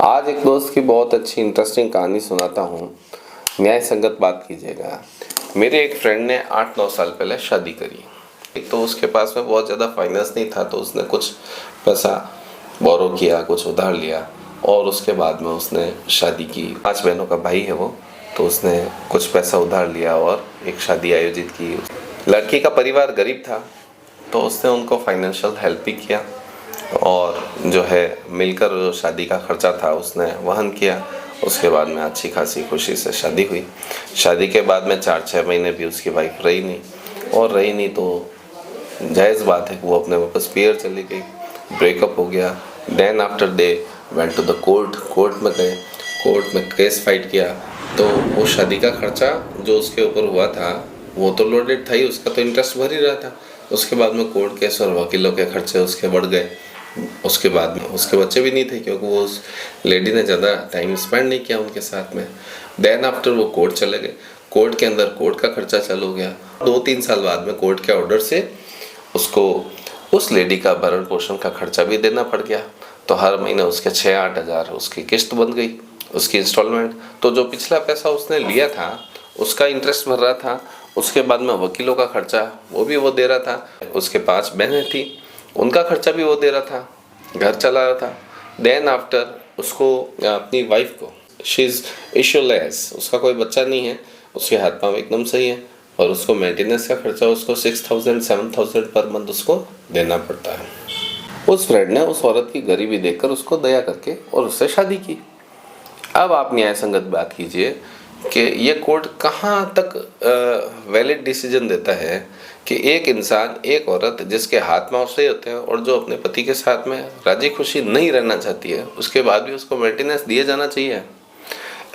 आज एक दोस्त की बहुत अच्छी इंटरेस्टिंग कहानी सुनाता हूँ। न्याय संगत बात कीजिएगा। मेरे एक फ्रेंड ने 8-9 साल पहले शादी करी। एक तो उसके पास में बहुत ज़्यादा फाइनेंस नहीं था, तो उसने कुछ पैसा बोरो किया, कुछ उधार लिया और उसके बाद में उसने शादी की। 5 बहनों का भाई है वो, तो उसने कुछ पैसा उधार लिया और एक शादी आयोजित की। लड़की का परिवार गरीब था, तो उसने उनको फाइनेंशियल हेल्प भी किया और जो है मिलकर जो शादी का खर्चा था उसने वहन किया। उसके बाद में अच्छी खासी खुशी से शादी हुई। शादी के बाद में 4-6 महीने भी उसकी वाइफ रही नहीं तो जायज़ बात है कि वो अपने वापस पियर चली गई। ब्रेकअप हो गया। Then after they went to the court में गए। कोर्ट में केस फाइट किया, तो वो शादी का खर्चा जो उसके ऊपर हुआ था वो तो लोडेड था ही, उसका तो इंटरेस्ट भर ही रहा था। उसके बाद में कोर्ट केस और वकीलों के खर्चे उसके बढ़ गए। उसके बाद में उसके बच्चे भी नहीं थे, क्योंकि वो उस लेडी ने ज़्यादा टाइम स्पेंड नहीं किया उनके साथ में। देन आफ्टर वो कोर्ट चले गए। कोर्ट के अंदर कोर्ट का खर्चा चालू हो गया। 2-3 साल बाद में कोर्ट के ऑर्डर से उसको उस लेडी का भरण पोषण का खर्चा भी देना पड़ गया। तो हर महीने उसके 6-8 हज़ार उसकी किस्त बन गई, उसकी इंस्टॉलमेंट। तो जो पिछला पैसा उसने लिया था उसका इंटरेस्ट भर रहा था। उसके बाद में वकीलों का खर्चा वो भी वो दे रहा था। उसके 5 बहनें थी, उनका खर्चा भी वो दे रहा था, घर चला रहा था। देन आफ्टर उसको अपनी वाइफ को, शी इज़ इशूलेस, उसका कोई बच्चा नहीं है, उसके हाथ पाँव एकदम सही है, और उसको मेंटेनेंस का खर्चा उसको 6,000-7,000 पर मंथ उसको देना पड़ता है। उस फ्रेंड ने उस औरत की गरीबी देखकर उसको दया करके और उससे शादी की। अब आप न्याय संगत बात कीजिए कि ये कोर्ट कहाँ तक वैलिड डिसीजन देता है कि एक इंसान, एक औरत जिसके हाथ पांव सही होते हैं और जो अपने पति के साथ में राजी खुशी नहीं रहना चाहती है, उसके बाद भी उसको मेंटेनेंस दिया जाना चाहिए।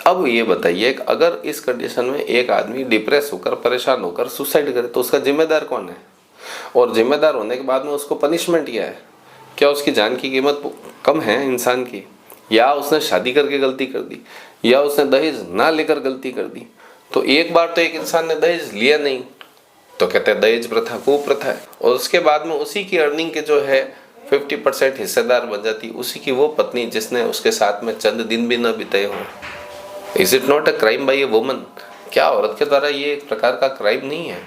अब ये बताइए कि अगर इस कंडीशन में एक आदमी डिप्रेस होकर, परेशान होकर सुसाइड करे तो उसका जिम्मेदार कौन है? और जिम्मेदार होने के बाद में उसको पनिशमेंट क्या है? क्या उसकी जान की कीमत कम है इंसान की? या उसने शादी करके गलती कर दी, या उसने दहेज ना लेकर गलती कर दी? तो एक बार तो एक इंसान ने दहेज लिया नहीं, तो कहते हैं दहेज प्रथा कुप्रथा है, और उसके बाद में उसी की अर्निंग के जो है 50% हिस्सेदार बन जाती उसी की वो पत्नी जिसने उसके साथ में चंद दिन भी न बिताए हो। Is it not a crime by a woman? क्या औरत के द्वारा ये एक प्रकार का क्राइम नहीं है?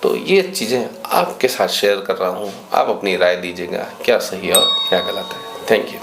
तो ये चीज़ें आपके साथ शेयर कर रहा हूँ, आप अपनी राय दीजिएगा क्या सही और क्या गलत है। Thank you.